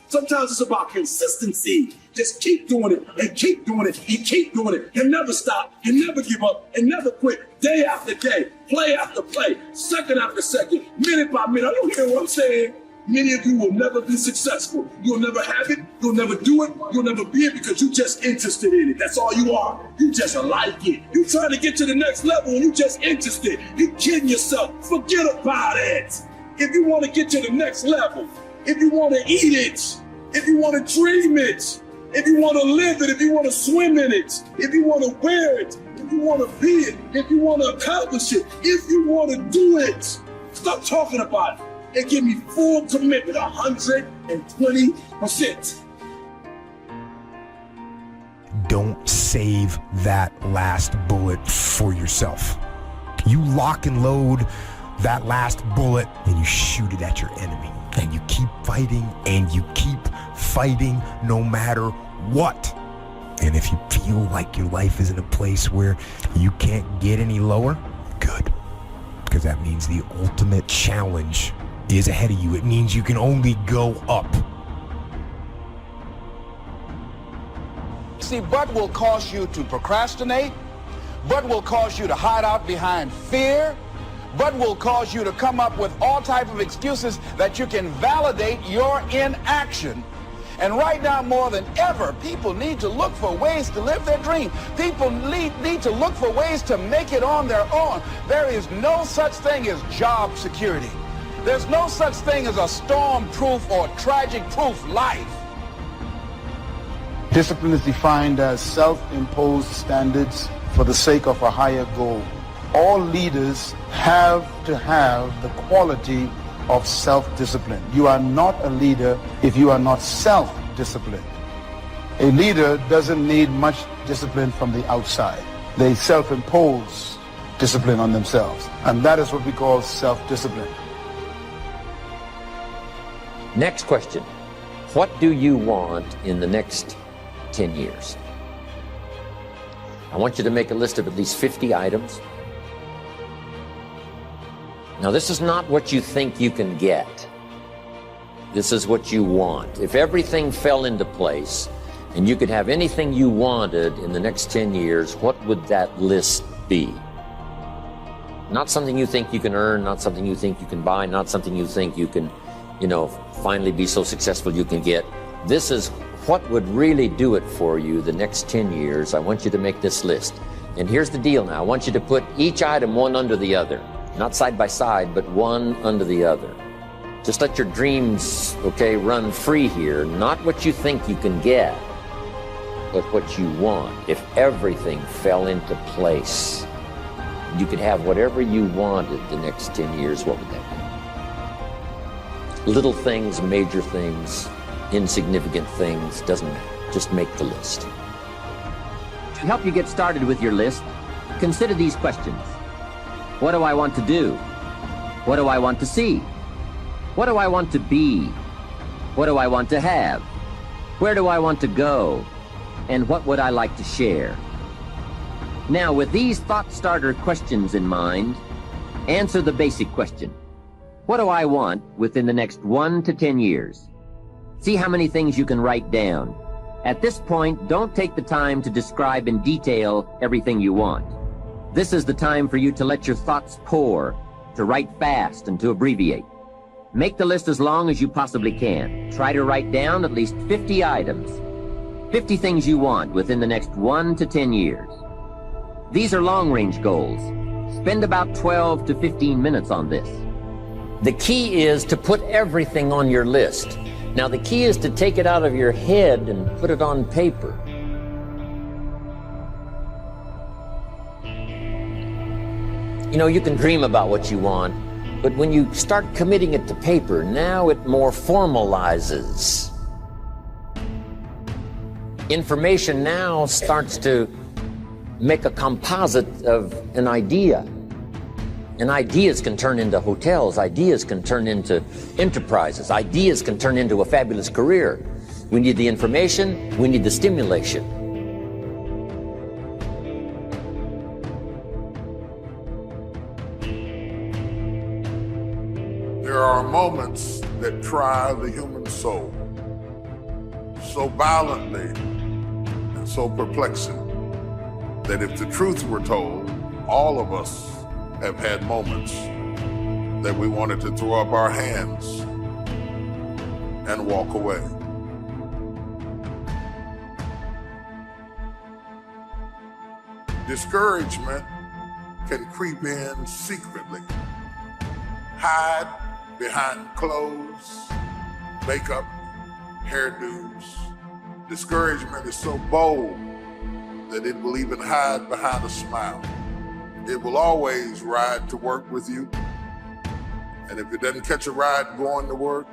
Sometimes it's about consistency. Just keep doing it and keep doing it and keep doing it and never stop and never give up and never quit. Day after day, play after play, second after second, minute by minute. Are you hearing what I'm saying? Many of you will never be successful. You'll never have it. You'll never do it. You'll never be it because you're just interested in it. That's all you are. You just like it. You trying to get to the next level and you just interested. You kidding yourself. Forget about it. If you want to get to the next level, if you want to eat it, if you want to dream it, if you want to live it, if you want to swim in it, if you want to wear it, if you want to be it, if you want to accomplish it, if you want to do it, stop talking about it and give me full commitment, 120%. Don't save that last bullet for yourself. You lock and load that last bullet and you shoot it at your enemy. And you keep fighting and you keep fighting no matter what. And if you feel like your life is in a place where you can't get any lower, good. Because that means the ultimate challenge is ahead of you. It means you can only go up. See, but will cause you to procrastinate, but will cause you to hide out behind fear, but will cause you to come up with all type of excuses that you can validate your inaction. And right now, more than ever, people need to look for ways to live their dream. People need to look for ways to make it on their own. There is no such thing as job security. There's no such thing as a storm-proof or tragic-proof life. Discipline is defined as self-imposed standards for the sake of a higher goal. All leaders have to have the quality of self-discipline. You are not a leader if you are not self-disciplined. A leader doesn't need much discipline from the outside. They self-impose discipline on themselves. And that is what we call self-discipline. Next question. What do you want in the next 10 years? I want you to make a list of at least 50 items. Now, this is not what you think you can get. This is what you want. If everything fell into place and you could have anything you wanted in the next 10 years, what would that list be? Not something you think you can earn, not something you think you can buy, not something you think you can, finally be so successful you can get. This is what would really do it for you the next 10 years. I want you to make this list. And here's the deal now. I want you to put each item one under the other. Not side by side, but one under the other. Just let your dreams, run free here. Not what you think you can get, but what you want. If everything fell into place, you could have whatever you wanted the next 10 years, what would that be? Little things, major things, insignificant things, doesn't matter. Just make the list. To help you get started with your list, consider these questions. What do I want to do? What do I want to see? What do I want to be? What do I want to have? Where do I want to go? And what would I like to share? Now, with these thought starter questions in mind, answer the basic question. What do I want within the next 1 to 10 years? See how many things you can write down. At this point, don't take the time to describe in detail everything you want. This is the time for you to let your thoughts pour, to write fast and to abbreviate. Make the list as long as you possibly can. Try to write down at least 50 items, 50 things you want within the next 1 to 10 years. These are long-range goals. Spend about 12 to 15 minutes on this. The key is to put everything on your list. Now, the key is to take it out of your head and put it on paper. You can dream about what you want, but when you start committing it to paper, now it more formalizes. Information now starts to make a composite of an idea. And ideas can turn into hotels, ideas can turn into enterprises, ideas can turn into a fabulous career. We need the information, we need the stimulation. There are moments that try the human soul. so violently and so perplexing that if the truth were told, all of us have had moments that we wanted to throw up our hands and walk away. Discouragement can creep in secretly, hide behind clothes, makeup, hairdos. Discouragement is so bold that it will even hide behind a smile. It will always ride to work with you. And if it doesn't catch a ride going to work,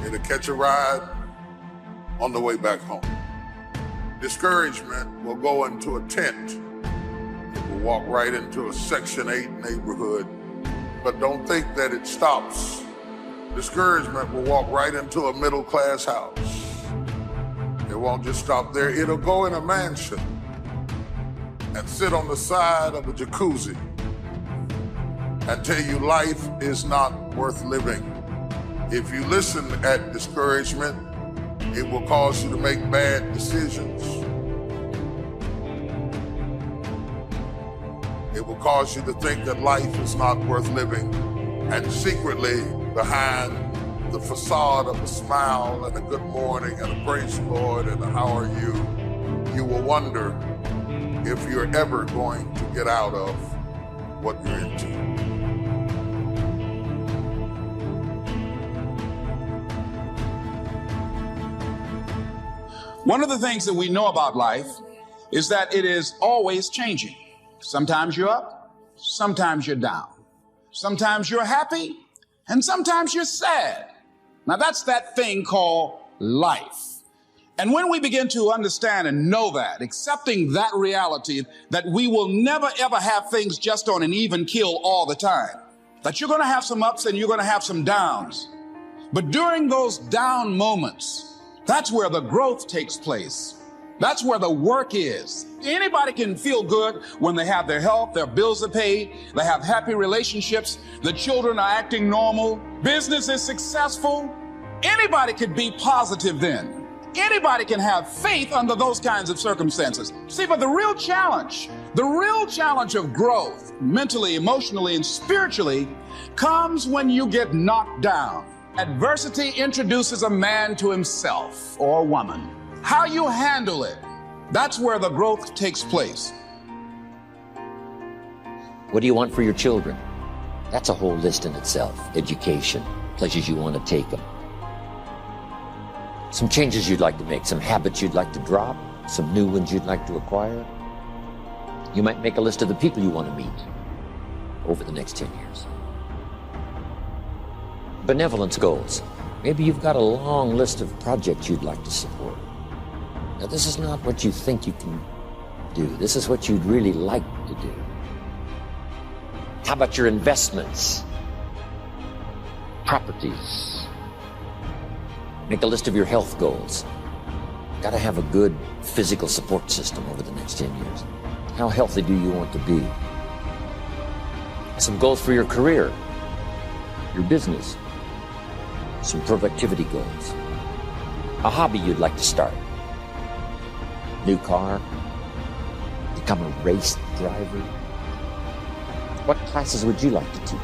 it'll catch a ride on the way back home. Discouragement will go into a tent. It will walk right into a Section 8 neighborhood. But don't think that it stops. Discouragement will walk right into a middle-class house. It won't just stop there. It'll go in a mansion and sit on the side of a jacuzzi and tell you life is not worth living. If you listen at discouragement, it will cause you to make bad decisions. It will cause you to think that life is not worth living. And secretly, behind the facade of a smile and a good morning and a praise the Lord and a how are you, you will wonder if you're ever going to get out of what you're into. One of the things that we know about life is that it is always changing. Sometimes you're up, sometimes you're down. Sometimes you're happy, and sometimes you're sad. Now that's that thing called life. And when we begin to understand and know that, accepting that reality, that we will never ever have things just on an even keel all the time, that you're going to have some ups and you're going to have some downs. But during those down moments, that's where the growth takes place. That's where the work is. Anybody can feel good when they have their health, their bills are paid, they have happy relationships, the children are acting normal, business is successful. Anybody could be positive then. Anybody can have faith under those kinds of circumstances. See, but the real challenge of growth, mentally, emotionally, and spiritually, comes when you get knocked down. Adversity introduces a man to himself or a woman. How you handle it, that's where the growth takes place. What do you want for your children? That's a whole list in itself. Education, places you want to take them. Some changes you'd like to make, some habits you'd like to drop, some new ones you'd like to acquire. You might make a list of the people you want to meet over the next 10 years. Benevolence goals. Maybe you've got a long list of projects you'd like to support. Now, this is not what you think you can do. This is what you'd really like to do. How about your investments? Properties. Make a list of your health goals. Got to have a good physical support system over the next 10 years. How healthy do you want to be? Some goals for your career, your business. Some productivity goals. A hobby you'd like to start. New car. Become a race driver. What classes would you like to teach?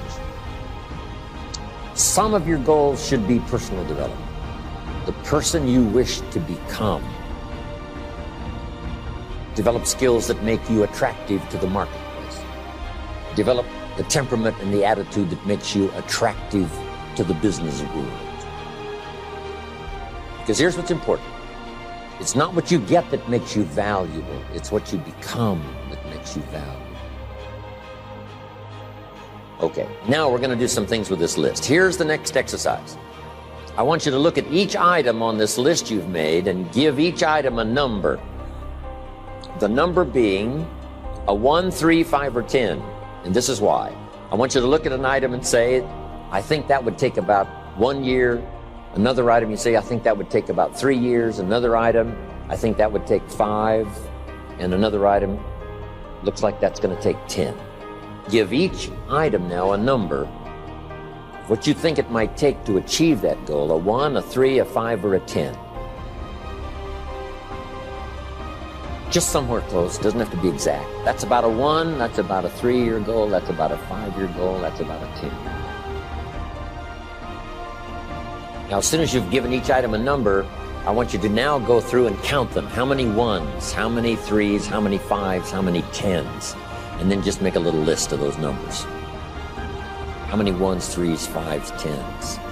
Some of your goals should be personal development. The person you wish to become. Develop skills that make you attractive to the marketplace. Develop the temperament and the attitude that makes you attractive to the business world. Because here's what's important. It's not what you get that makes you valuable. It's what you become that makes you valuable. Okay, now we're going to do some things with this list. Here's the next exercise. I want you to look at each item on this list you've made and give each item a number. The number being a 1, 3, 5, or 10. And this is why. I want you to look at an item and say, I think that would take about 1 year. Another item, you say, I think that would take about 3 years. Another item, I think that would take 5. And another item, looks like that's going to take 10. Give each item now a number, what you think it might take to achieve that goal, a 1, a 3, a 5, or a 10. Just somewhere close, doesn't have to be exact. That's about a 1, that's about a 3-year goal, that's about a 5-year goal, that's about a 10-year. Now, as soon as you've given each item a number, I want you to now go through and count them. How many 1s, how many 3s, how many 5s, how many 10s? And then just make a little list of those numbers. How many 1s, 3s, 5s, 10s?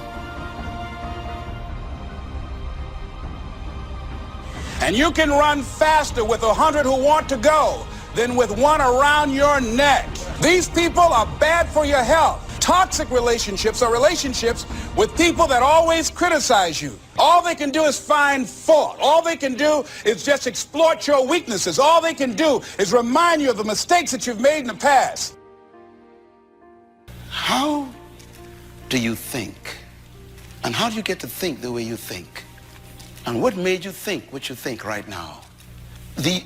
And you can run faster with 100 who want to go than with one around your neck. These people are bad for your health. Toxic relationships are relationships with people that always criticize you. All they can do is find fault. All they can do is just exploit your weaknesses. All they can do is remind you of the mistakes that you've made in the past. How do you think? And how do you get to think the way you think? And what made you think what you think right now? The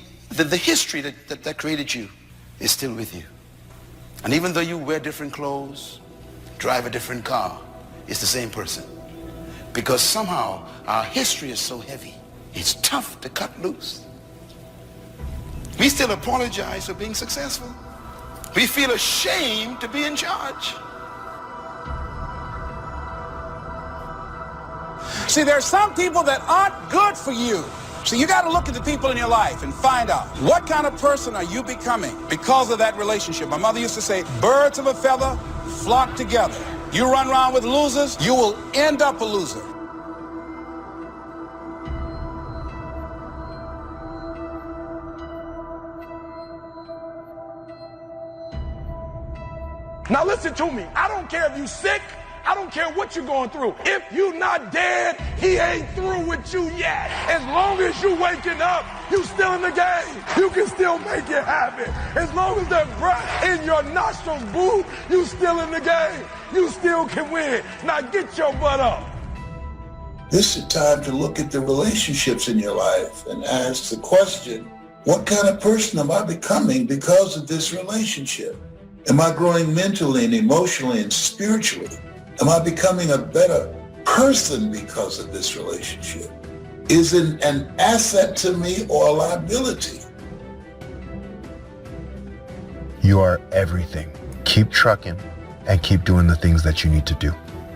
history that created you is still with you. And even though you wear different clothes, drive a different car, it's the same person. Because somehow our history is so heavy, it's tough to cut loose. We still apologize for being successful. We feel ashamed to be in charge. See, there are some people that aren't good for you. So you got to look at the people in your life and find out what kind of person are you becoming because of that relationship. My mother used to say, birds of a feather flock together. You run around with losers, you will end up a loser. Now listen to me. I don't care if you're sick. I don't care what you're going through. If you're not dead, he ain't through with you yet. As long as you waking up, you still in the game. You can still make it happen. As long as that breath in your nostrils, boo, you still in the game. You still can win. Now get your butt up. This is time to look at the relationships in your life and ask the question, what kind of person am I becoming because of this relationship? Am I growing mentally and emotionally and spiritually? Am I becoming a better person because of this relationship? Is it an asset to me or a liability? You are everything. Keep trucking and keep doing the things that you need to do.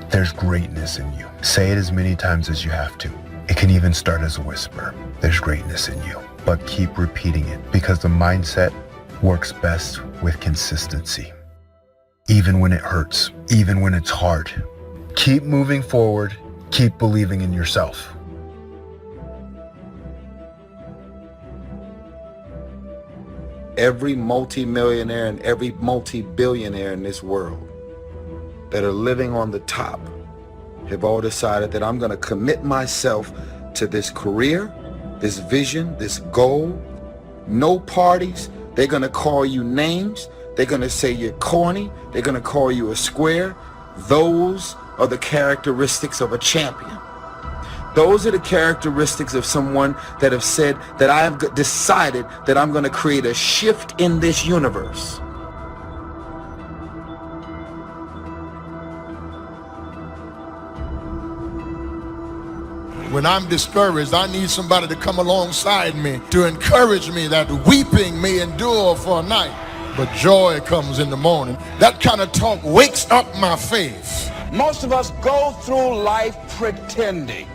There's greatness in you. Say it as many times as you have to. It can even start as a whisper. There's greatness in you, but keep repeating it because the mindset works best with consistency. Even when it hurts, even when it's hard. Keep moving forward, keep believing in yourself. Every multimillionaire and every multi-billionaire in this world that are living on the top have all decided that I'm going to commit myself to this career, this vision, this goal. No parties. They're going to call you names. They're going to say you're corny. They're going to call you a square. Those are the characteristics of a champion. Those are the characteristics of someone that have said that I have decided that I'm going to create a shift in this universe. When I'm discouraged, I need somebody to come alongside me to encourage me that weeping may endure for a night, but joy comes in the morning. That kind of talk wakes up my faith. Most of us go through life pretending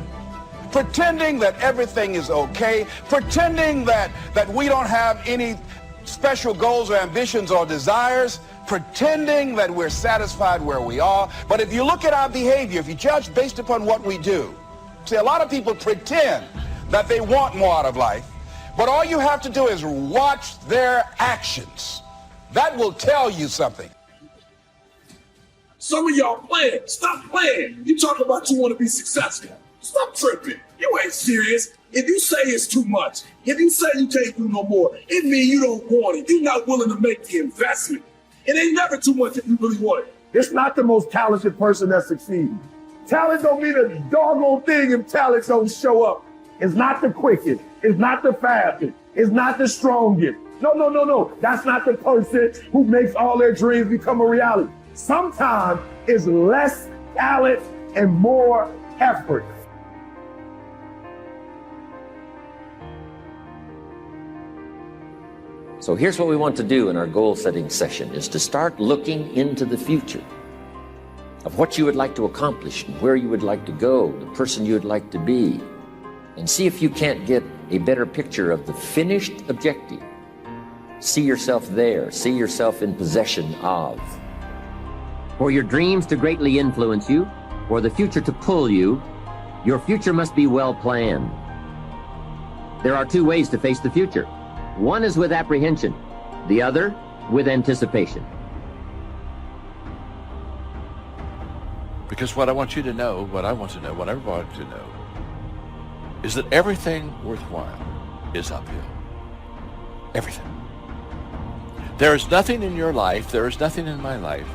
that everything is okay, pretending that we don't have any special goals or ambitions or desires, pretending that we're satisfied where we are. But if you look at our behavior, if you judge based upon what we do, see, a lot of people pretend that they want more out of life, but all you have to do is watch their actions. That will tell you something. Some of y'all playing. Stop playing. You talk about you want to be successful. Stop tripping. You ain't serious. If you say it's too much, if you say you can't do no more, it means you don't want it. You're not willing to make the investment. It ain't never too much if you really want it. It's not the most talented person that succeeds. Talent don't mean a doggone thing if talent don't show up. It's not the quickest. It's not the fastest. It's not the strongest. No. That's not the person who makes all their dreams become a reality. Sometimes it's less talent and more effort. So here's what we want to do in our goal setting session, is to start looking into the future of what you would like to accomplish and where you would like to go, the person you would like to be, and see if you can't get a better picture of the finished objective. See yourself there, see yourself in possession of. For your dreams to greatly influence you, or the future to pull you, your future must be well planned. There are two ways to face the future. One is with apprehension, the other with anticipation. Because what I want you to know, what I want to know, what I want to know, is that everything worthwhile is uphill. Everything. There is nothing in your life, there is nothing in my life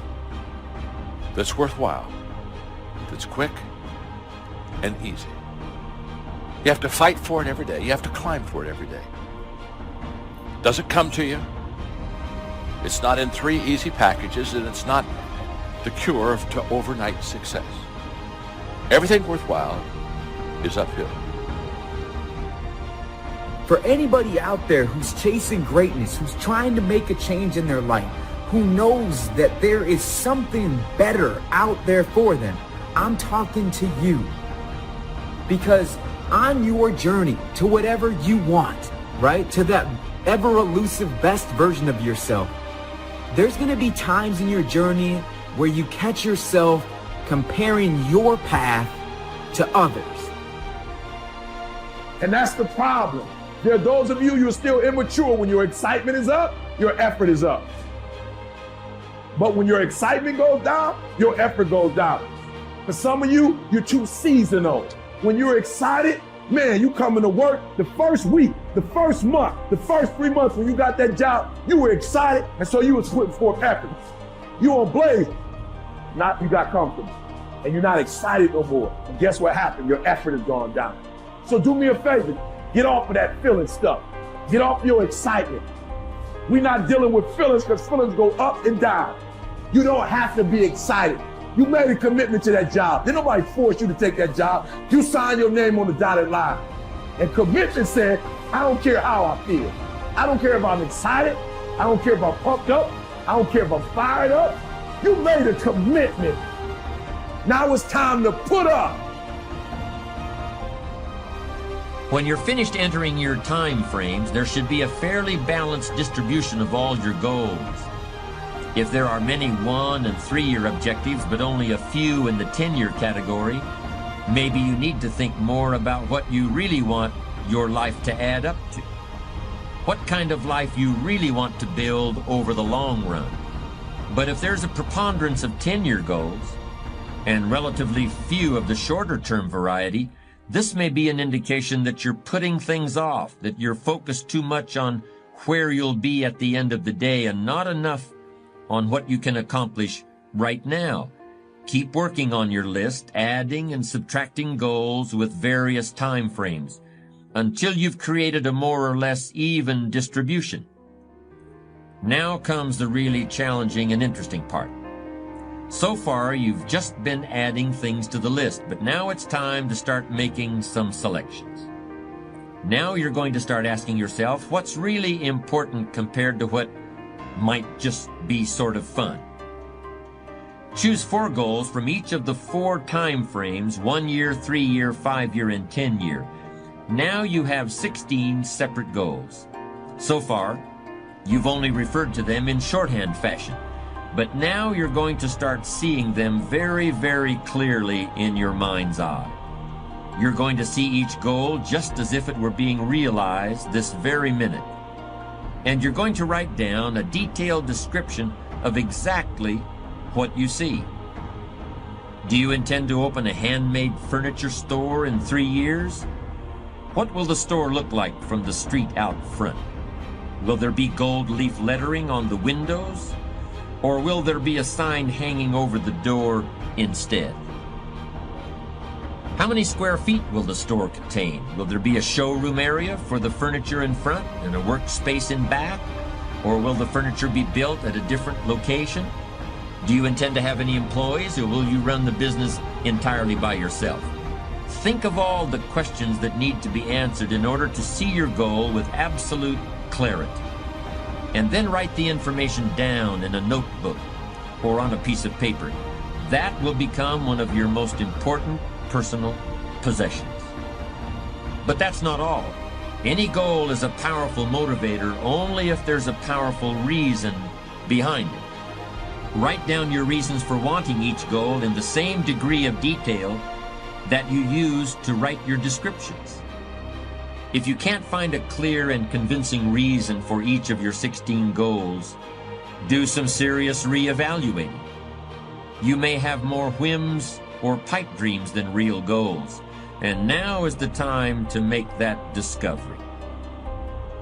that's worthwhile, that's quick and easy. You have to fight for it every day. You have to climb for it every day. Doesn't come to you. It's not in 3 easy packages, and it's not the cure to overnight success. Everything worthwhile is uphill. For anybody out there who's chasing greatness, who's trying to make a change in their life, who knows that there is something better out there for them, I'm talking to you. Because on your journey to whatever you want, right, to that ever elusive best version of yourself, there's going to be times in your journey where you catch yourself comparing your path to others. And that's the problem. There are those of you who are still immature. When your excitement is up, your effort is up. But when your excitement goes down, your effort goes down. For some of you, you're too seasonal. When you're excited, man, you coming to work the first week, the first month, the first 3 months when you got that job, you were excited, and so you was putting forth effort. You on blaze, not you got comfortable, and you're not excited no more. And guess what happened? Your effort has gone down. So do me a favor, get off of that feeling stuff. Get off your excitement. We're not dealing with feelings because feelings go up and down. You don't have to be excited. You made a commitment to that job. Did nobody force you to take that job? You signed your name on the dotted line. And commitment said, I don't care how I feel. I don't care if I'm excited. I don't care if I'm pumped up. I don't care if I'm fired up. You made a commitment. Now it's time to put up. When you're finished entering your time frames, there should be a fairly balanced distribution of all your goals. If there are many 1- and 3-year objectives, but only a few in the 10-year category, maybe you need to think more about what you really want your life to add up to. What kind of life you really want to build over the long run. But if there's a preponderance of 10-year goals, and relatively few of the shorter-term variety, this may be an indication that you're putting things off, that you're focused too much on where you'll be at the end of the day and not enough on what you can accomplish right now. Keep working on your list, adding and subtracting goals with various time frames until you've created a more or less even distribution. Now comes the really challenging and interesting part. So far, you've just been adding things to the list, but now it's time to start making some selections. Now you're going to start asking yourself what's really important compared to what might just be sort of fun. Choose 4 goals from each of the 4 time frames, 1 year, 3 year, 5 year, and 10 year. Now you have 16 separate goals. So far, you've only referred to them in shorthand fashion, but now you're going to start seeing them very, very clearly in your mind's eye. You're going to see each goal just as if it were being realized this very minute. And you're going to write down a detailed description of exactly what you see. Do you intend to open a handmade furniture store in 3 years? What will the store look like from the street out front? Will there be gold leaf lettering on the windows? Or will there be a sign hanging over the door instead? How many square feet will the store contain? Will there be a showroom area for the furniture in front and a workspace in back? Or will the furniture be built at a different location? Do you intend to have any employees, or will you run the business entirely by yourself? Think of all the questions that need to be answered in order to see your goal with absolute clarity. and then write the information down in a notebook or on a piece of paper. That will become one of your most important personal possessions. But that's not all. Any goal is a powerful motivator only if there's a powerful reason behind it. Write down your reasons for wanting each goal in the same degree of detail that you use to write your descriptions. If you can't find a clear and convincing reason for each of your 16 goals, do some serious reevaluating. You may have more whims or pipe dreams than real goals, and now is the time to make that discovery.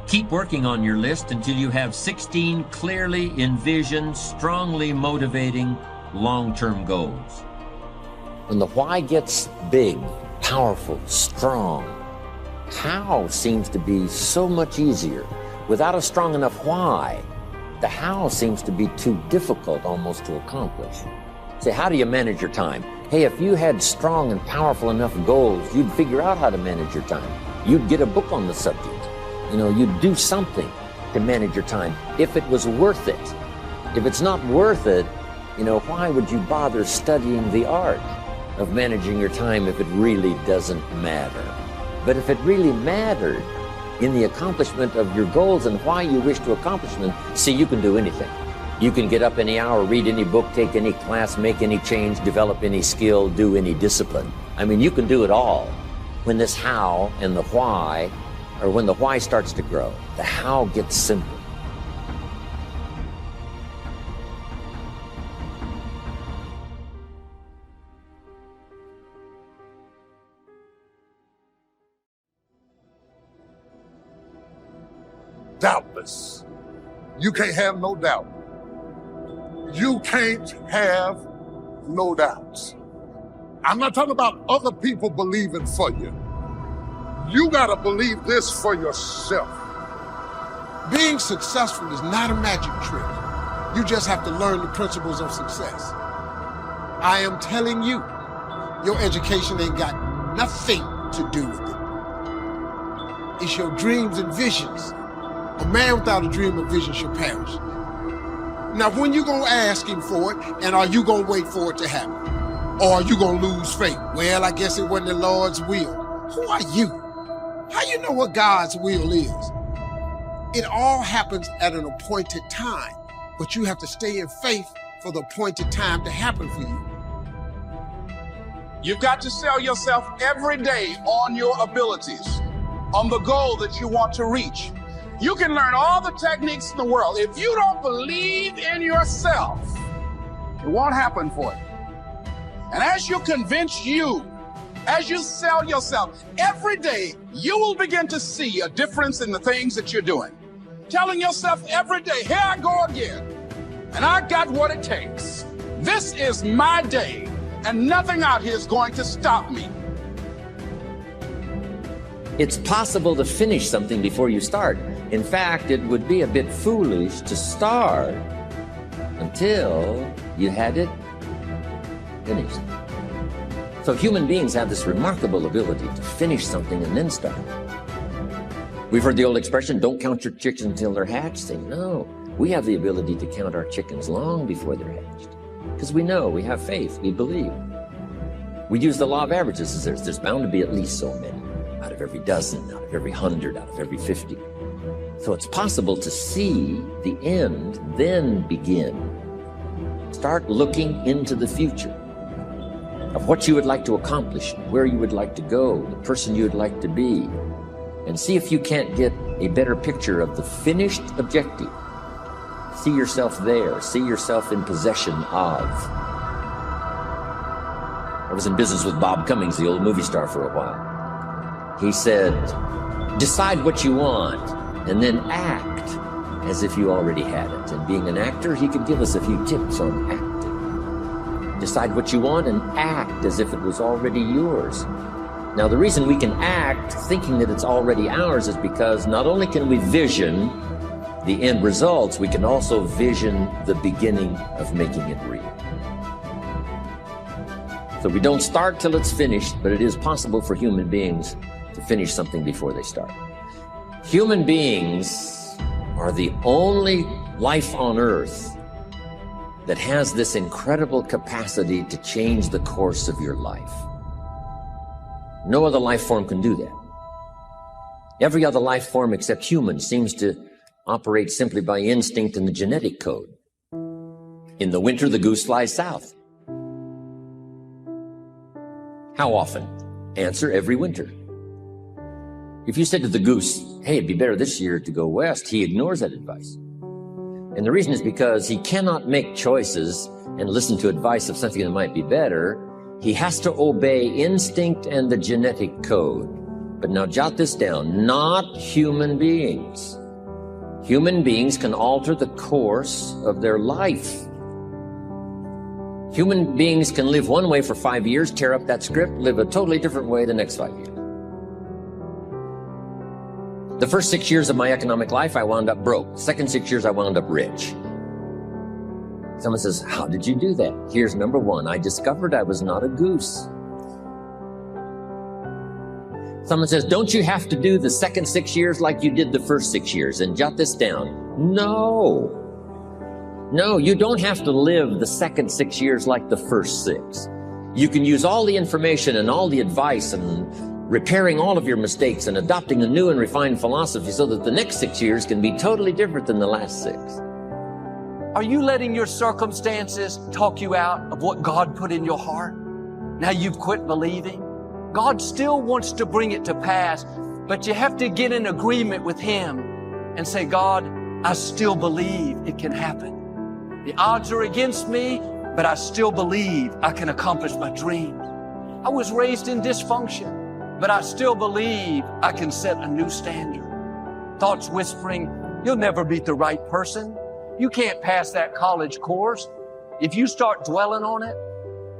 Keep working on your list until you have 16 clearly envisioned, strongly motivating, long-term goals. When the why gets big, powerful, strong, how seems to be so much easier. Without a strong enough why, the how seems to be too difficult almost to accomplish. Say, how do you manage your time? Hey, if you had strong and powerful enough goals, you'd figure out how to manage your time. You'd get a book on the subject. You'd do something to manage your time if it was worth it. If it's not worth it, why would you bother studying the art of managing your time if it really doesn't matter? But if it really mattered in the accomplishment of your goals and why you wish to accomplish them, see, you can do anything. You can get up any hour, read any book, take any class, make any change, develop any skill, do any discipline. You can do it all when this how and the why, or when the why starts to grow. The how gets simple. Doubtless. You can't have no doubt. You can't have no doubts. I'm not talking about other people believing for you. You gotta believe this for yourself. Being successful is not a magic trick. You just have to learn the principles of success. I am telling you, your education ain't got nothing to do with it. It's your dreams and visions. A man without a dream or vision shall perish. Now, when you gonna ask him for it, and are you gonna wait for it to happen? Or are you gonna lose faith? Well, I guess it wasn't the Lord's will. Who are you? How you know what God's will is? It all happens at an appointed time, but you have to stay in faith for the appointed time to happen for you. You've got to sell yourself every day on your abilities, on the goal that you want to reach. You can learn all the techniques in the world. If you don't believe in yourself, it won't happen for you. And as you convince you, as you sell yourself, every day you will begin to see a difference in the things that you're doing. Telling yourself every day, here I go again, and I got what it takes. This is my day, and nothing out here is going to stop me. It's possible to finish something before you start. In fact, it would be a bit foolish to start until you had it finished. So human beings have this remarkable ability to finish something and then start. We've heard the old expression, don't count your chickens until they're hatched. Say, no, we have the ability to count our chickens long before they're hatched. Because we know, we have faith, we believe. We use the law of averages. There's bound to be at least so many. Out of every dozen, out of every 100, out of every 50. So it's possible to see the end, then begin. Start looking into the future of what you would like to accomplish, where you would like to go, the person you would like to be, and see if you can't get a better picture of the finished objective. See yourself there, see yourself in possession of. I was in business with Bob Cummings, the old movie star, for a while. He said, decide what you want and then act as if you already had it. And being an actor, he could give us a few tips on acting. Decide what you want and act as if it was already yours. Now, the reason we can act thinking that it's already ours is because not only can we vision the end results, we can also vision the beginning of making it real. So we don't start till it's finished, but it is possible for human beings to finish something before they start. Human beings are the only life on earth that has this incredible capacity to change the course of your life. No other life form can do that. Every other life form except humans seems to operate simply by instinct and the genetic code. In the winter, the goose flies south. How often? Answer, every winter. If you said to the goose, hey, it'd be better this year to go west, he ignores that advice. And the reason is because he cannot make choices and listen to advice of something that might be better. He has to obey instinct and the genetic code. But now jot this down, not human beings. Human beings can alter the course of their life. Human beings can live one way for 5 years, tear up that script, live a totally different way the next 5 years. The first 6 years of my economic life, I wound up broke. The second 6 years, I wound up rich. Someone says, how did you do that? Here's number one. I discovered I was not a goose. Someone says, don't you have to do the second 6 years like you did the first 6 years? And jot this down. No. No, you don't have to live the second 6 years like the first 6. You can use all the information and all the advice and repairing all of your mistakes and adopting a new and refined philosophy so that the next 6 years can be totally different than the last 6. Are you letting your circumstances talk you out of what God put in your heart? Now you've quit believing? God still wants to bring it to pass, but you have to get in agreement with Him and say, God, I still believe it can happen. The odds are against me, but I still believe I can accomplish my dreams. I was raised in dysfunction, but I still believe I can set a new standard. Thoughts whispering, you'll never beat the right person. You can't pass that college course. If you start dwelling on it,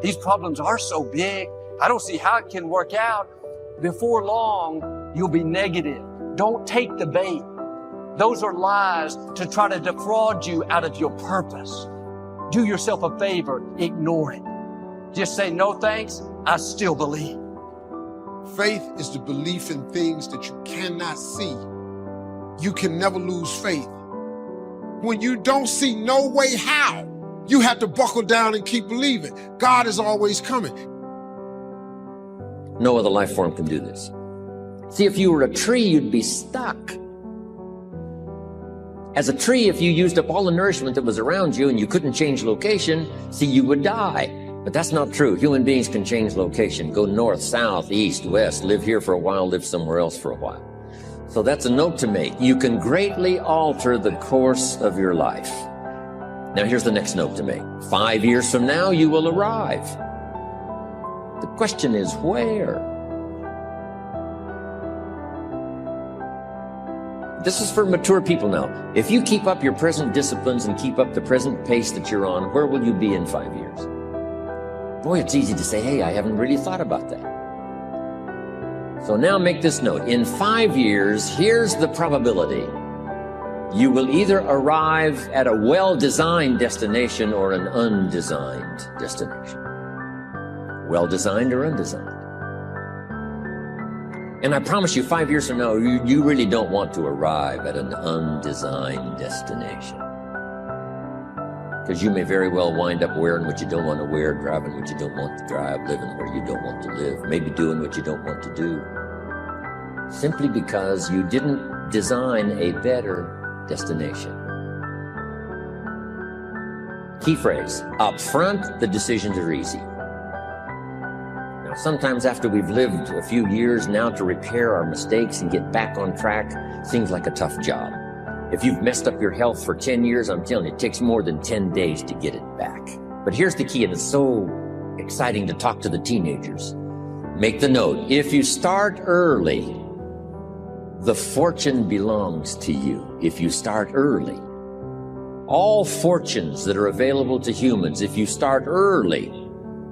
these problems are so big, I don't see how it can work out. Before long, you'll be negative. Don't take the bait. Those are lies to try to defraud you out of your purpose. Do yourself a favor, ignore it. Just say, no thanks, I still believe. Faith is the belief in things that you cannot see. You can never lose faith. When you don't see no way how, you have to buckle down and keep believing. God is always coming. No other life form can do this. See, if you were a tree, you'd be stuck. As a tree, if you used up all the nourishment that was around you and you couldn't change location, see, you would die. But that's not true. Human beings can change location, go north, south, east, west, live here for a while, live somewhere else for a while. So that's a note to make. You can greatly alter the course of your life. Now here's the next note to make. 5 years from now, you will arrive. The question is where? This is for mature people now. If you keep up your present disciplines and keep up the present pace that you're on, where will you be in 5 years? Boy, it's easy to say, hey, I haven't really thought about that. So now make this note. In 5 years, here's the probability. You will either arrive at a well-designed destination or an undesigned destination. Well-designed or undesigned. And I promise you, 5 years from now, you really don't want to arrive at an undesigned destination. Because you may very well wind up wearing what you don't want to wear, driving what you don't want to drive, living where you don't want to live, maybe doing what you don't want to do. Simply because you didn't design a better destination. Key phrase, up front, the decisions are easy. Sometimes after we've lived a few years now, to repair our mistakes and get back on track seems like a tough job. If you've messed up your health for 10 years, I'm telling you, it takes more than 10 days to get it back. But here's the key, and it's so exciting to talk to the teenagers. Make the note, if you start early, the fortune belongs to you. If you start early. All fortunes that are available to humans, if you start early,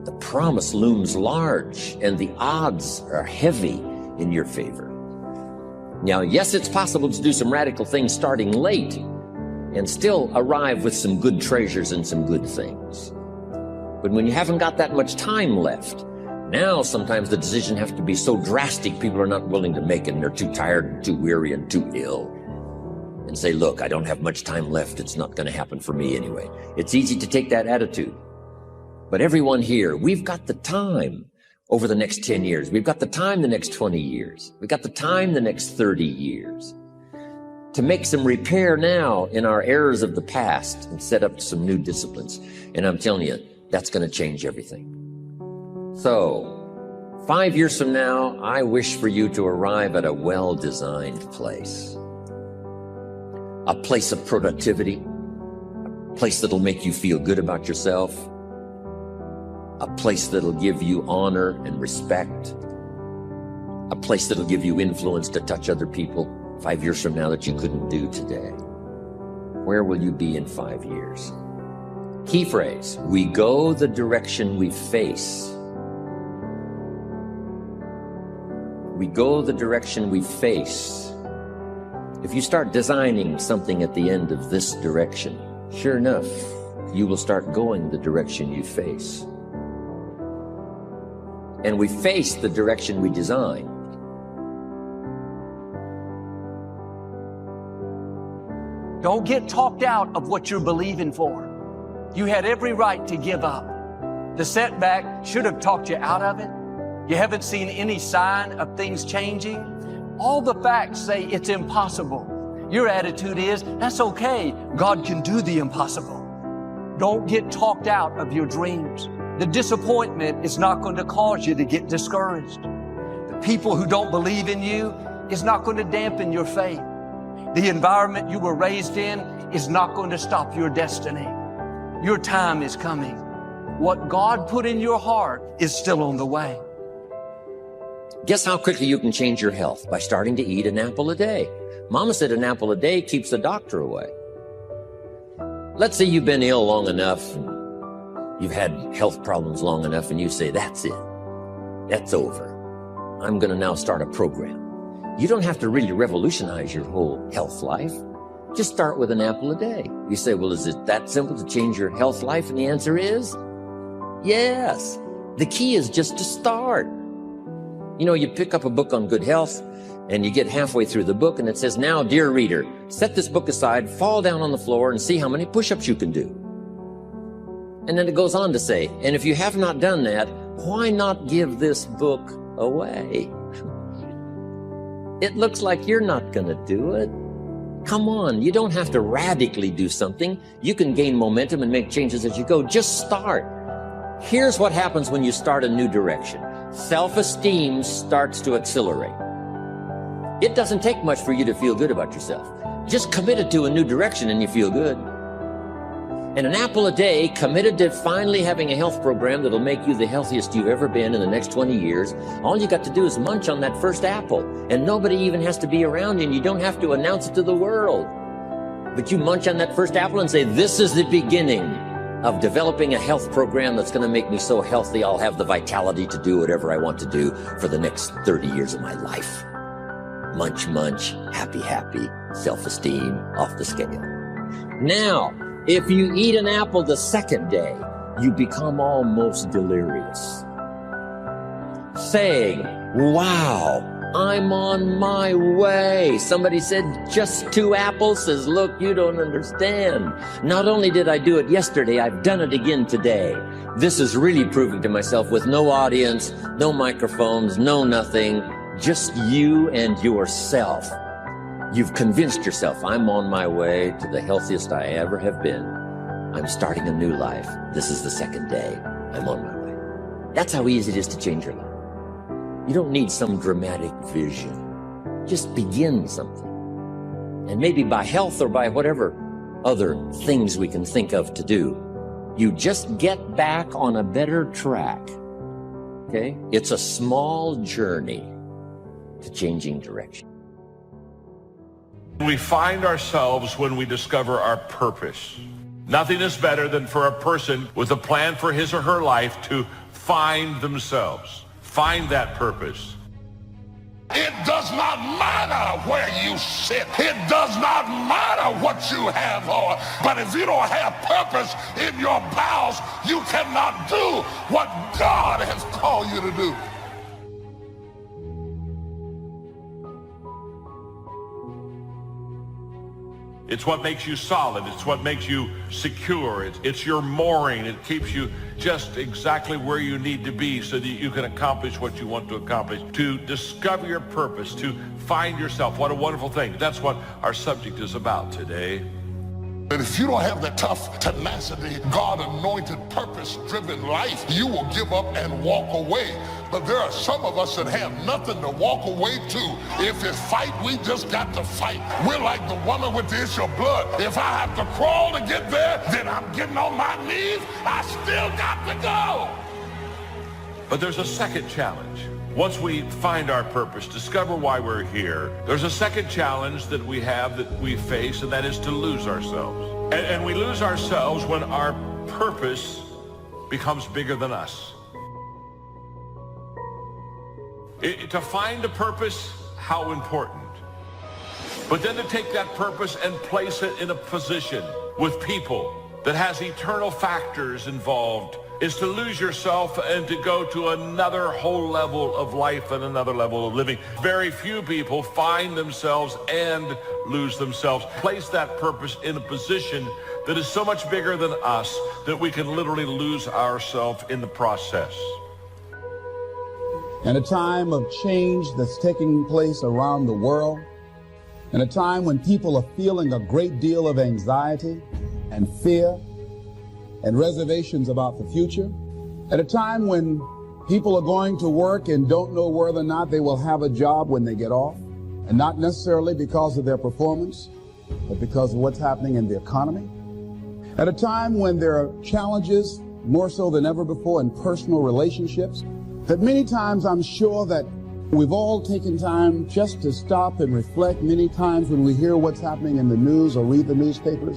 the promise looms large and the odds are heavy in your favor. Now, yes, it's possible to do some radical things starting late and still arrive with some good treasures and some good things. But when you haven't got that much time left, now sometimes the decision has to be so drastic people are not willing to make it and they're too tired and too weary and too ill. and say, look, I don't have much time left. It's not going to happen for me anyway. It's easy to take that attitude. But everyone here, we've got the time over the next 10 years. We've got the time the next 20 years. We've got the time the next 30 years to make some repair now in our errors of the past and set up some new disciplines. And I'm telling you, that's going to change everything. So, 5 years from now, I wish for you to arrive at a well-designed place. A place of productivity, a place that'll make you feel good about yourself, a place that'll give you honor and respect, a place that'll give you influence to touch other people 5 years from now that you couldn't do today. Where will you be in 5 years? Key phrase, we go the direction we face. We go the direction we face. If you start designing something at the end of this direction, sure enough, you will start going the direction you face. And we face the direction we design. Don't get talked out of what you're believing for. You had every right to give up. The setback should have talked you out of it. You haven't seen any sign of things changing. All the facts say it's impossible. Your attitude is, that's okay. God can do the impossible. Don't get talked out of your dreams. The disappointment is not going to cause you to get discouraged. The people who don't believe in you is not going to dampen your faith. The environment you were raised in is not going to stop your destiny. Your time is coming. What God put in your heart is still on the way. Guess how quickly you can change your health? By starting to eat an apple a day. Mama said an apple a day keeps the doctor away. Let's say you've been ill long enough, you've had health problems long enough, and you say, that's it. That's over. I'm going to now start a program. You don't have to really revolutionize your whole health life. Just start with an apple a day. You say, well, is it that simple to change your health life? And the answer is yes. The key is just to start. You know, you pick up a book on good health and you get halfway through the book and it says, now, dear reader, set this book aside, fall down on the floor and see how many push-ups you can do. And then it goes on to say, and if you have not done that, why not give this book away? It looks like you're not going to do it. Come on, you don't have to radically do something. You can gain momentum and make changes as you go. Just start. Here's what happens when you start a new direction. Self-esteem starts to accelerate. It doesn't take much for you to feel good about yourself. Just committed to a new direction and you feel good. And an apple a day, committed to finally having a health program that'll make you the healthiest you've ever been in the next 20 years. All you got to do is munch on that first apple, and nobody even has to be around you, and you don't have to announce it to the world. But you munch on that first apple and say, this is the beginning of developing a health program that's going to make me so healthy I'll have the vitality to do whatever I want to do for the next 30 years of my life. Munch, munch, happy, happy, self-esteem off the scale. Now, if you eat an apple the second day, you become almost delirious, saying, wow, I'm on my way. Somebody said, just 2 apples? Says, look, you don't understand. Not only did I do it yesterday, I've done it again today. This is really proving to myself with no audience, no microphones, no nothing, just you and yourself. You've convinced yourself, I'm on my way to the healthiest I ever have been. I'm starting a new life. This is the second day. I'm on my way. That's how easy it is to change your life. You don't need some dramatic vision. Just begin something. And maybe by health or by whatever other things we can think of to do, you just get back on a better track. Okay? It's a small journey to changing direction. We find ourselves when we discover our purpose. Nothing is better than for a person with a plan for his or her life to find themselves, find that purpose. It does not matter where you sit. It does not matter what you have on. But if you don't have purpose in your bowels, you cannot do what God has called you to do. It's what makes you solid. It's what makes you secure. It's your mooring. It keeps you just exactly where you need to be so that you can accomplish what you want to accomplish, to discover your purpose, to find yourself. What a wonderful thing. That's what our subject is about today. And if you don't have that tough tenacity, God-anointed, purpose-driven life, you will give up and walk away. But there are some of us that have nothing to walk away to. If it's fight, we just got to fight. We're like the woman with the issue of blood. If I have to crawl to get there, then I'm getting on my knees. I still got to go. But there's a second challenge. Once we find our purpose, discover why we're here, there's a second challenge that we have, that we face, and that is to lose ourselves. And we lose ourselves when our purpose becomes bigger than us. To find a purpose, how important. But then to take that purpose and place it in a position with people that has eternal factors involved is to lose yourself and to go to another whole level of life and another level of living. Very few people find themselves and lose themselves. Place that purpose in a position that is so much bigger than us that we can literally lose ourselves in the process. In a time of change that's taking place around the world, in a time when people are feeling a great deal of anxiety and fear and reservations about the future, at a time when people are going to work and don't know whether or not they will have a job when they get off, and not necessarily because of their performance, but because of what's happening in the economy, at a time when there are challenges more so than ever before in personal relationships, that many times I'm sure that we've all taken time just to stop and reflect many times when we hear what's happening in the news or read the newspapers.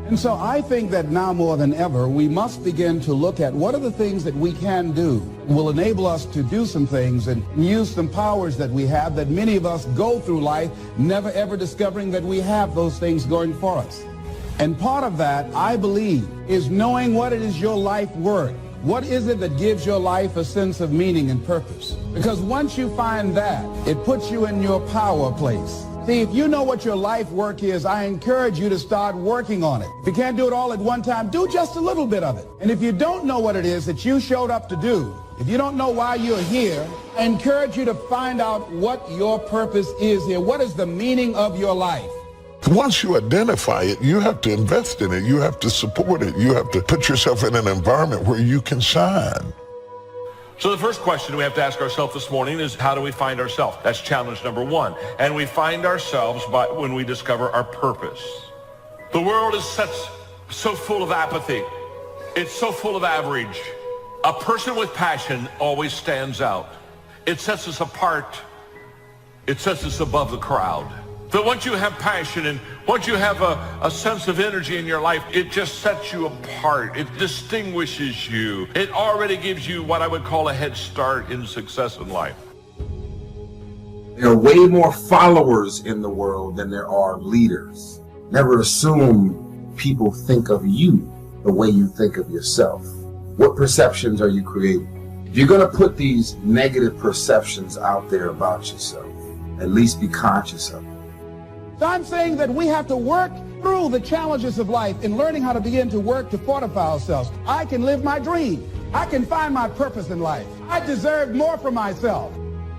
And so I think that now more than ever, we must begin to look at what are the things that we can do will enable us to do some things and use some powers that we have that many of us go through life never ever discovering that we have those things going for us. And part of that, I believe, is knowing what it is your life worth. What is it that gives your life a sense of meaning and purpose? Because once you find that, it puts you in your power place. See, if you know what your life work is, I encourage you to start working on it. If you can't do it all at one time, do just a little bit of it. And if you don't know what it is that you showed up to do, if you don't know why you're here, I encourage you to find out what your purpose is here. What is the meaning of your life? Once you identify it, you have to invest in it. You have to support it. You have to put yourself in an environment where you can shine. So the first question we have to ask ourselves this morning is, how do we find ourselves? That's challenge number one. And we find ourselves when we discover our purpose. The world is so full of apathy. It's so full of average. A person with passion always stands out. It sets us apart. It sets us above the crowd. That once you have passion and once you have a sense of energy in your life, it just sets you apart. It distinguishes you. It already gives you what I would call a head start in success in life. There are way more followers in the world than there are leaders. Never assume people think of you the way you think of yourself. What perceptions are you creating? If you're going to put these negative perceptions out there about yourself, at least be conscious of it. So I'm saying that we have to work through the challenges of life in learning how to begin to work to fortify ourselves. I can live my dream. I can find my purpose in life. I deserve more for myself.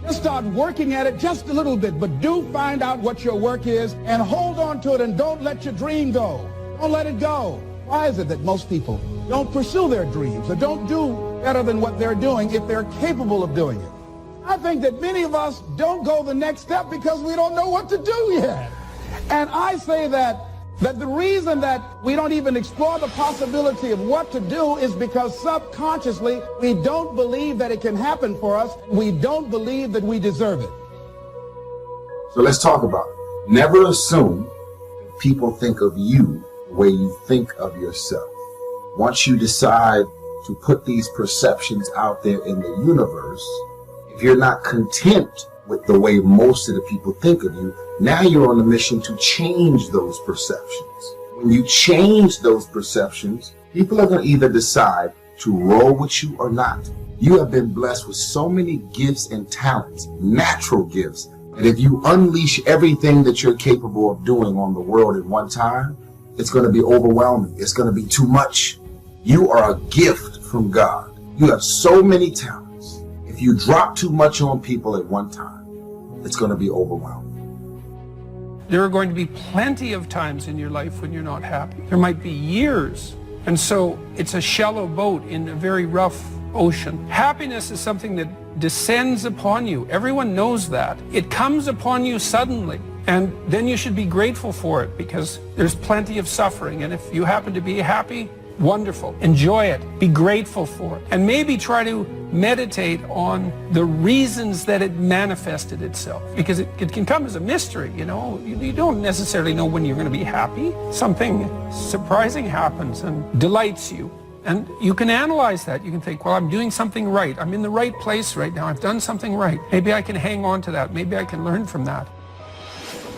Just start working at it just a little bit, but do find out what your work is and hold on to it and don't let your dream go. Don't let it go. Why is it that most people don't pursue their dreams or don't do better than what they're doing if they're capable of doing it? I think that many of us don't go the next step because we don't know what to do yet. And I say that the reason that we don't even explore the possibility of what to do is because subconsciously we don't believe that it can happen for us. We don't believe that we deserve it. So let's talk about it. Never assume people think of you the way you think of yourself. Once you decide to put these perceptions out there in the universe, if you're not content with the way most of the people think of you, now you're on a mission to change those perceptions. When you change those perceptions, people are going to either decide to roll with you or not. You have been blessed with so many gifts and talents, natural gifts, And if you unleash everything that you're capable of doing on the world at one time, it's going to be overwhelming. It's going to be too much. You are a gift from God. You have so many talents. If you drop too much on people at one time, it's going to be overwhelming. There are going to be plenty of times in your life when you're not happy. There might be years. And so it's a shallow boat in a very rough ocean. Happiness is something that descends upon you. Everyone knows that. It comes upon you suddenly. And then you should be grateful for it because there's plenty of suffering. And if you happen to be happy, wonderful. Enjoy it. Be grateful for it. And maybe try to meditate on the reasons that it manifested itself. Because it can come as a mystery, you know. You don't necessarily know when you're going to be happy. Something surprising happens and delights you. And you can analyze that. You can think, well, I'm doing something right. I'm in the right place right now. I've done something right. Maybe I can hang on to that. Maybe I can learn from that.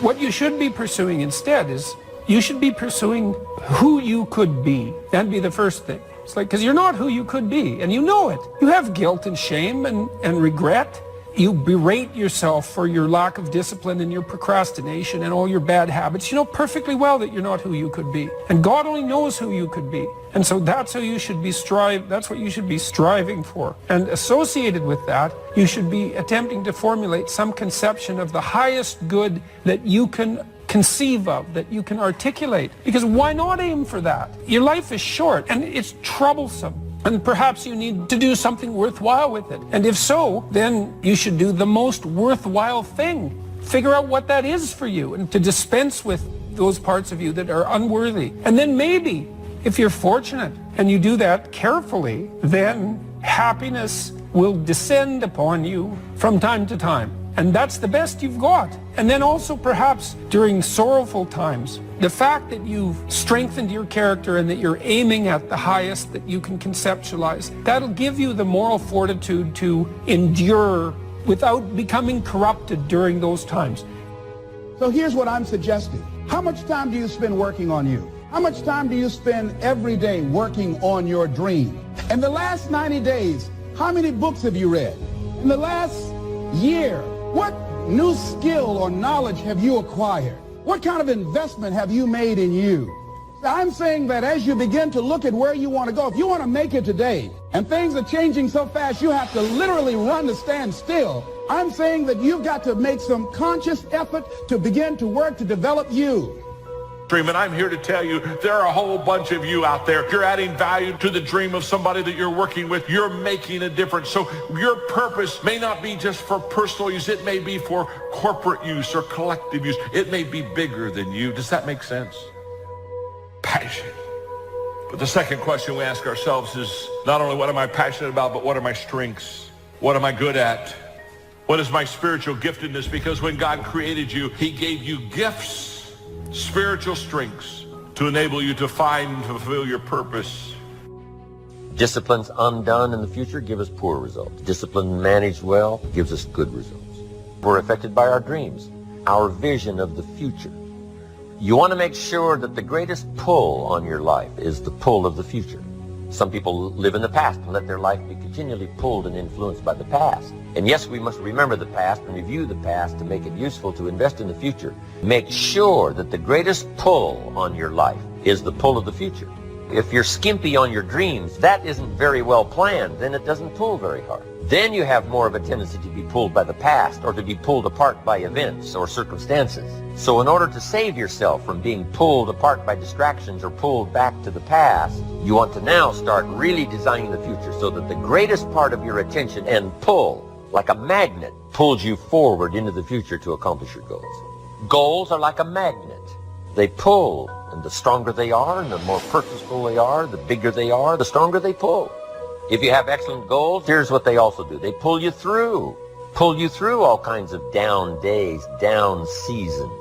What you should be pursuing instead is you should be pursuing who you could be. That'd be the first thing. It's like, because you're not who you could be, and you know it. You have guilt and shame and regret. You berate yourself for your lack of discipline and your procrastination and all your bad habits. You know perfectly well that you're not who you could be. And God only knows who you could be. And so that's who you should be that's what you should be striving for. And associated with that, you should be attempting to formulate some conception of the highest good that you can conceive of, that you can articulate. Because why not aim for that? Your life is short and it's troublesome. And perhaps you need to do something worthwhile with it. And if so, then you should do the most worthwhile thing. Figure out what that is for you and to dispense with those parts of you that are unworthy. And then maybe, if you're fortunate and you do that carefully, then happiness will descend upon you from time to time. And that's the best you've got. And then also perhaps during sorrowful times, the fact that you've strengthened your character and that you're aiming at the highest that you can conceptualize, that'll give you the moral fortitude to endure without becoming corrupted during those times. So here's what I'm suggesting. How much time do you spend working on you? How much time do you spend every day working on your dream? In the last 90 days, how many books have you read? In the last year, what new skill or knowledge have you acquired? What kind of investment have you made in you? I'm saying that as you begin to look at where you want to go, if you want to make it today, and things are changing so fast you have to literally run to stand still, I'm saying that you've got to make some conscious effort to begin to work to develop you. Dream, and I'm here to tell you there are a whole bunch of you out there. You're adding value to the dream of somebody that you're working with. You're making a difference. So your purpose may not be just for personal use. It may be for corporate use or collective use. It may be bigger than you. Does that make sense? Passion. But the second question we ask ourselves is not only what am I passionate about, but what are my strengths? What am I good at? What is my spiritual giftedness? Because when God created you, he gave you gifts, spiritual strengths to enable you to find and fulfill your purpose. Disciplines undone in the future give us poor results. Discipline managed well gives us good results. We're affected by our dreams, our vision of the future. You want to make sure that the greatest pull on your life is the pull of the future. Some people live in the past and let their life be continually pulled and influenced by the past. And yes, we must remember the past and review the past to make it useful to invest in the future. Make sure that the greatest pull on your life is the pull of the future. If you're skimpy on your dreams, that isn't very well planned, then it doesn't pull very hard. Then you have more of a tendency to be pulled by the past or to be pulled apart by events or circumstances. So in order to save yourself from being pulled apart by distractions or pulled back to the past, you want to now start really designing the future so that the greatest part of your attention and pull, like a magnet, pulls you forward into the future to accomplish your goals. Goals are like a magnet. They pull, and the stronger they are and the more purposeful they are, the bigger they are, the stronger they pull. If you have excellent goals, here's what they also do. They pull you through all kinds of down days, down seasons.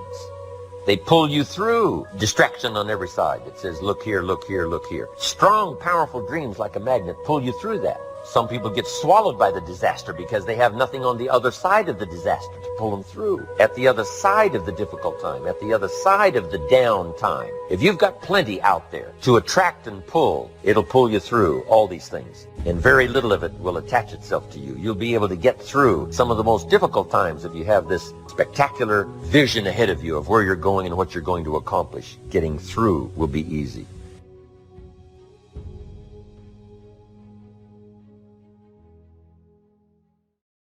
They pull you through distraction on every side. It says, look here, look here, look here. Strong, powerful dreams like a magnet pull you through that. Some people get swallowed by the disaster because they have nothing on the other side of the disaster to pull them through. At the other side of the difficult time, at the other side of the down time, if you've got plenty out there to attract and pull, it'll pull you through all these things. And very little of it will attach itself to you. You'll be able to get through some of the most difficult times if you have this spectacular vision ahead of you of where you're going and what you're going to accomplish. Getting through will be easy.